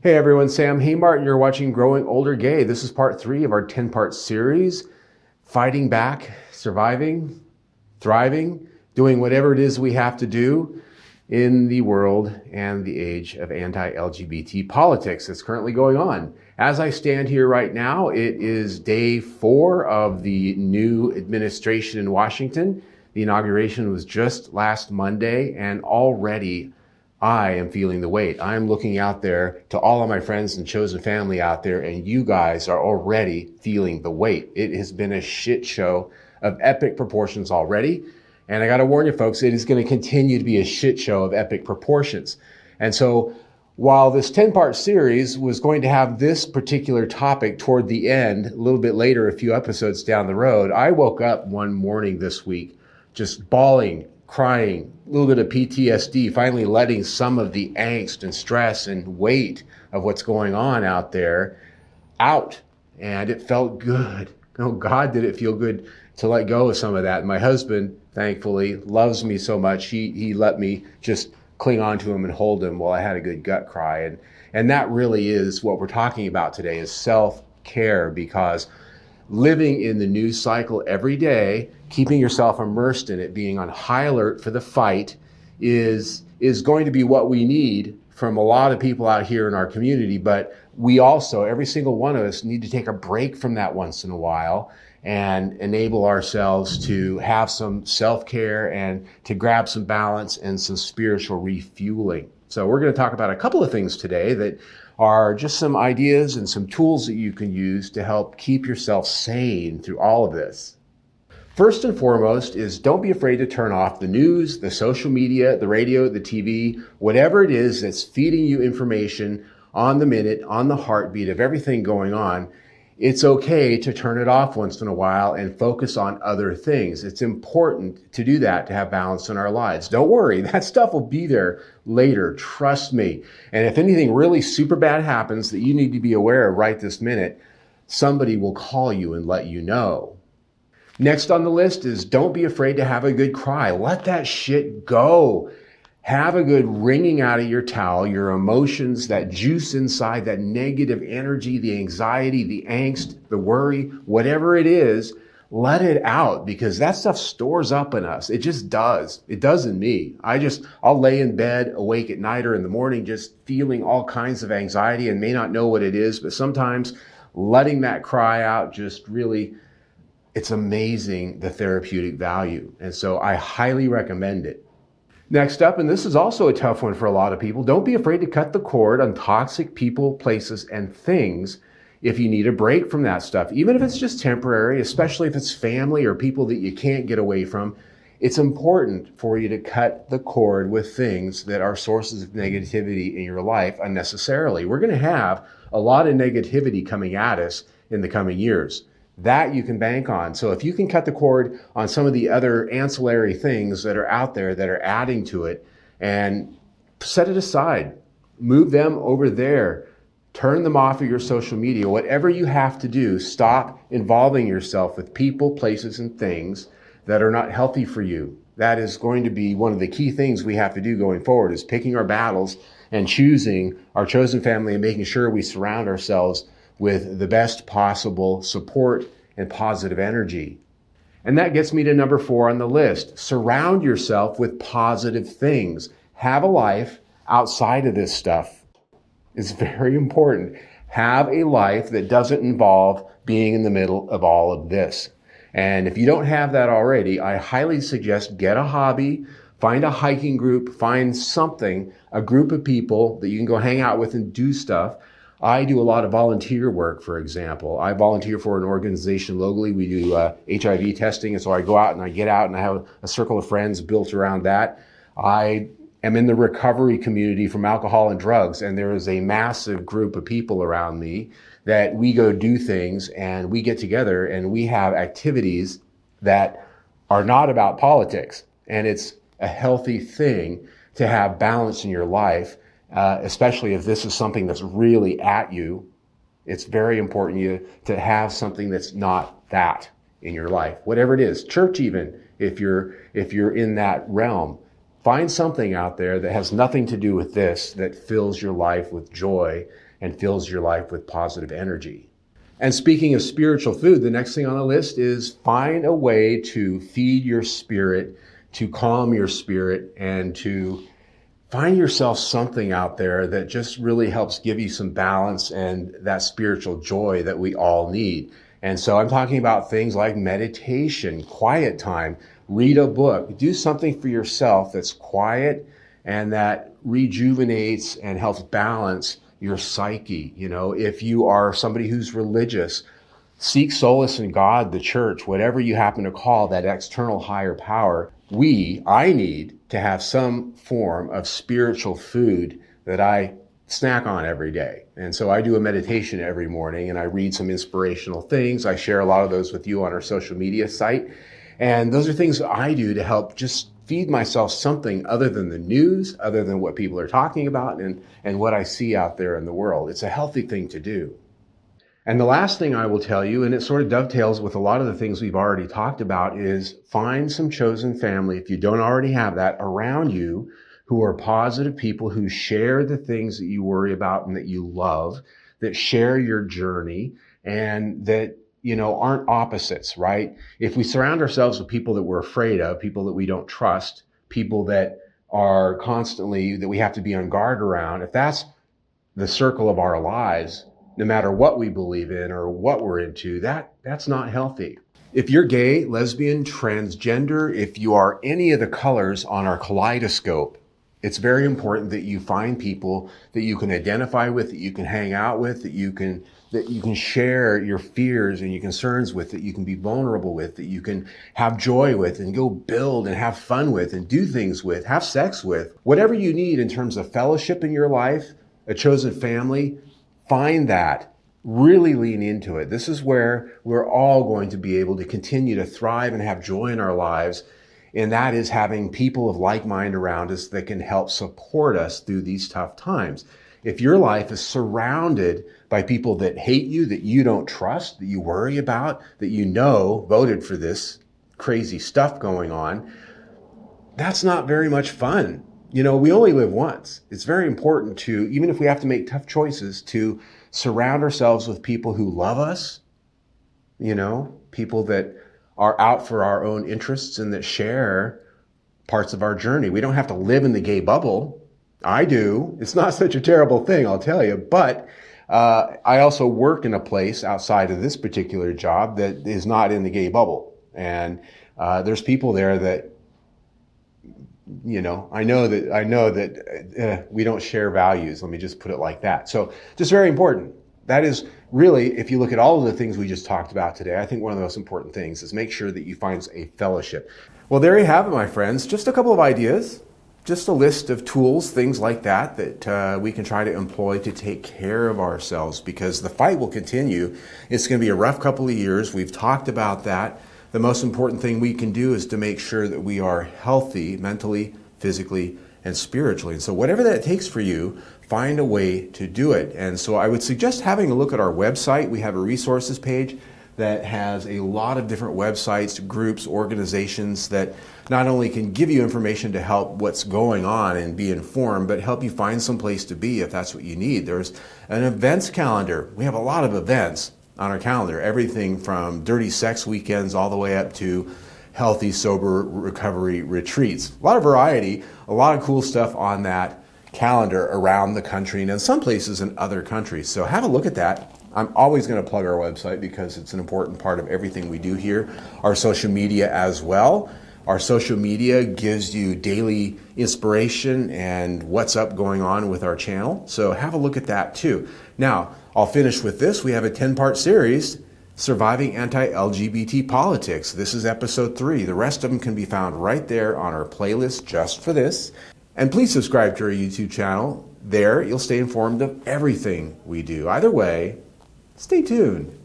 Hey everyone, Sam Haymartin. You're watching Growing Older Gay. This is part 3 of our 10-part series, fighting back, surviving, thriving, doing whatever it is we have to do in the world and the age of anti-LGBT politics that's currently going on. As I stand here right now, it is day 4 of the new administration in Washington. The inauguration was just last Monday, and already I am feeling the weight. I'm looking out there to all of my friends and chosen family out there, and you guys are already feeling the weight. It has been a shit show of epic proportions already. And I got to warn you folks, it is going to continue to be a shit show of epic proportions. And so while this 10-part series was going to have this particular topic toward the end, a little bit later, a few episodes down the road, I woke up one morning this week just bawling, crying, a little bit of PTSD, finally letting some of the angst and stress and weight of what's going on out there out. And it felt good. Oh, God, did it feel good to let go of some of that. And my husband, thankfully, loves me so much. He let me just cling on to him and hold him while I had a good gut cry. And that really is what we're talking about today, is self-care, because living in the news cycle every day, keeping yourself immersed in it, being on high alert for the fight is going to be what we need from a lot of people out here in our community. But we also, every single one of us, need to take a break from that once in a while and enable ourselves to have some self-care and to grab some balance and some spiritual refueling. So we're going to talk about a couple of things today that are just some ideas and some tools that you can use to help keep yourself sane through all of this. First and foremost is don't be afraid to turn off the news, the social media, the radio, the TV, whatever it is that's feeding you information on the minute, on the heartbeat of everything going on. It's okay to turn it off once in a while and focus on other things. It's important to do that, to have balance in our lives. Don't worry, that stuff will be there later, trust me. And if anything really super bad happens that you need to be aware of right this minute, somebody will call you and let you know. Next on the list is don't be afraid to have a good cry. Let that shit go. Have a good wringing out of your towel, your emotions, that juice inside, that negative energy, the anxiety, the angst, the worry, whatever it is, let it out, because that stuff stores up in us. It just does. It does in me. I'll lay in bed awake at night or in the morning just feeling all kinds of anxiety and may not know what it is, but sometimes letting that cry out just really, it's amazing the therapeutic value. And so I highly recommend it. Next up, and this is also a tough one for a lot of people, don't be afraid to cut the cord on toxic people, places, and things if you need a break from that stuff. Even if it's just temporary, especially if it's family or people that you can't get away from, it's important for you to cut the cord with things that are sources of negativity in your life unnecessarily. We're going to have a lot of negativity coming at us in the coming years. That you can bank on. So if you can cut the cord on some of the other ancillary things that are out there that are adding to it, and set it aside, move them over there, turn them off of your social media, whatever you have to do, stop involving yourself with people, places, and things that are not healthy for you. That is going to be one of the key things we have to do going forward, is picking our battles and choosing our chosen family and making sure we surround ourselves with the best possible support and positive energy. And that gets me to number 4 on the list. Surround yourself with positive things. Have a life outside of this stuff. It's very important. Have a life that doesn't involve being in the middle of all of this. And if you don't have that already, I highly suggest get a hobby, find a hiking group, find something, a group of people that you can go hang out with and do stuff. I do a lot of volunteer work, for example. I volunteer for an organization locally. We do HIV testing, and so I go out and I get out and I have a circle of friends built around that. I am in the recovery community from alcohol and drugs, and there is a massive group of people around me that we go do things, and we get together and we have activities that are not about politics. And it's a healthy thing to have balance in your life. Especially if this is something that's really at you, it's very important to have something that's not that in your life. Whatever it is, church even, if you're in that realm, find something out there that has nothing to do with this, that fills your life with joy and fills your life with positive energy. And speaking of spiritual food, the next thing on the list is find a way to feed your spirit, to calm your spirit, and to find yourself something out there that just really helps give you some balance and that spiritual joy that we all need. And so I'm talking about things like meditation, quiet time, read a book, do something for yourself that's quiet and that rejuvenates and helps balance your psyche. You know, if you are somebody who's religious, seek solace in God, the church, whatever you happen to call that external higher power. I need to have some form of spiritual food that I snack on every day. And so I do a meditation every morning and I read some inspirational things. I share a lot of those with you on our social media site. And those are things I do to help just feed myself something other than the news, other than what people are talking about and what I see out there in the world. It's a healthy thing to do. And the last thing I will tell you, and it sort of dovetails with a lot of the things we've already talked about, is find some chosen family, if you don't already have that, around you who are positive people who share the things that you worry about and that you love, that share your journey, and that, you know, aren't opposites, right? If we surround ourselves with people that we're afraid of, people that we don't trust, people that are constantly, that we have to be on guard around, if that's the circle of our lives, no matter what we believe in or what we're into, that's not healthy. If you're gay, lesbian, transgender, if you are any of the colors on our kaleidoscope, it's very important that you find people that you can identify with, that you can hang out with, that you can share your fears and your concerns with, that you can be vulnerable with, that you can have joy with and go build and have fun with and do things with, have sex with. Whatever you need in terms of fellowship in your life, a chosen family, find that. Really lean into it. This is where we're all going to be able to continue to thrive and have joy in our lives. And that is having people of like mind around us that can help support us through these tough times. If your life is surrounded by people that hate you, that you don't trust, that you worry about, that you know voted for this crazy stuff going on, that's not very much fun. You know, we only live once. It's very important to, even if we have to make tough choices, to surround ourselves with people who love us, you know, people that are out for our own interests and that share parts of our journey. We don't have to live in the gay bubble. I do. It's not such a terrible thing, I'll tell you. But I also work in a place outside of this particular job that is not in the gay bubble. And there's people there that, you know, I know that we don't share values. Let me just put it like that. So just very important. That is really, if you look at all of the things we just talked about today, I think one of the most important things is make sure that you find a fellowship. Well, there you have it, my friends. Just a couple of ideas, just a list of tools, things like that we can try to employ to take care of ourselves, because the fight will continue. It's going to be a rough couple of years. We've talked about that. The most important thing we can do is to make sure that we are healthy mentally, physically, and spiritually. And so whatever that takes for you, find a way to do it. And so I would suggest having a look at our website. We have a resources page that has a lot of different websites, groups, organizations that not only can give you information to help what's going on and be informed, but help you find some place to be if that's what you need. There's an events calendar. We have a lot of events on our calendar, everything from dirty sex weekends all the way up to healthy, sober recovery retreats. A lot of variety, a lot of cool stuff on that calendar around the country and in some places in other countries. So have a look at that. I'm always going to plug our website because it's an important part of everything we do here. Our social media as well. Our social media gives you daily inspiration and what's up going on with our channel. So have a look at that too. Now, I'll finish with this. We have a 10-part series, Surviving Anti-LGBT Politics. This is episode 3. The rest of them can be found right there on our playlist just for this. And please subscribe to our YouTube channel. There, you'll stay informed of everything we do. Either way, stay tuned.